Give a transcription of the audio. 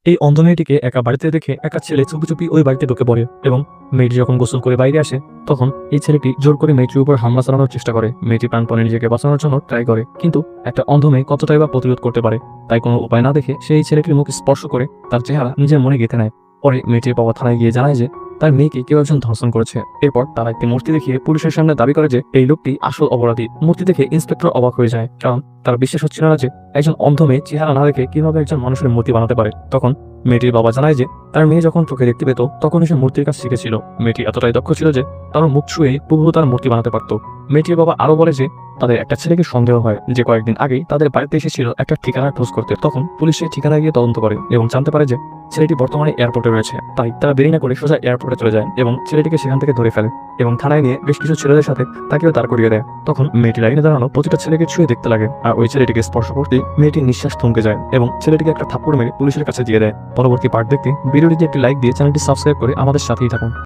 এই অন্ধ মেয়েটিকে একা বাড়িতে দেখে একটা ছেলে চুপি চুপি ওই বাড়িতে ঢুকে পড়ে এবং মেয়েটি যখন গোসল করে বাইরে আসে তখন এই ছেলেটি জোর করে মেয়েটির উপর হামলা চালানোর চেষ্টা করে। মেয়েটি প্রাণপণে নিজেকে বাঁচানোর জন্য ট্রাই করে, কিন্তু একটা অন্ধ মেয়ে কতটাই বা প্রতিরোধ করতে পারে। তাই কোনো উপায় না দেখে সেই ছেলেটির মুখ স্পর্শ করে তার চেহারা নিজের মনে গেঁথে নেয়। পরে মেয়েটির বাবা থানায় গিয়ে জানায় যে তার মেয়েকে কেউ একজন ধর্ষণ করেছে। এরপর তারা একটি মূর্তি দেখিয়ে পুলিশের সামনে দাবি করে যে এই লোকটি আসল অপরাধী। মূর্তি দেখে ইন্সপেক্টর অবাক হয়ে যায়, কারণ তার বিশ্বাস হচ্ছিল না যে একজন অন্ধ মেয়ে চেহারা না দেখে কিভাবে একজন মানুষের মূর্তি বানাতে পারে। তখন মেয়েটির বাবা জানায় যে তার মেয়ে যখন চোখে দেখতে পেত তখন সে মূর্তির কাজ শিখেছিল। মেয়েটি এতটাই দক্ষ ছিল যে তার মুখ ছুঁয়ে হুবহু তার মূর্তি বানাতে পারত। মেয়েটির বাবা আরো বলে যে তাদের একটা ছেলেকে সন্দেহ হয় যে কয়েকদিন আগেই তাদের বাড়িতে এসেছিল একটা ঠিকানা খোঁজ করতে। তখন পুলিশ সেই ঠিকানায় গিয়ে তদন্ত করে এবং জানতে পারে যে ছেলেটি বর্তমানে এয়ারপোর্টে রয়েছে। তাই তারা দেরি না করে সোজা এয়ারপোর্টে চলে যায় এবং ছেলেটিকে সেখান থেকে ধরে ফেলে এবং থানায় নিয়ে বেশ কিছু ছেলেদের সাথে তাকেও দাঁড় করিয়ে দেয়। তখন মেয়েটি লাইনে দাঁড়ানো প্রতিটা ছেলেকে ছুঁয়ে দেখতে লাগে, আর ওই ছেলেটিকে স্পর্শ করতে মেয়েটির নিঃশ্বাস থমকে যায় এবং ছেলেটিকে একটা থাপ্পড় মেরে পুলিশের কাছে দিয়ে দেয়। পরবর্তী পার্ট দেখতে ভিডিওটিতে একটি লাইক দিয়ে চ্যানেলটি সাবস্ক্রাইব করে আমাদের সাথেই থাকুন।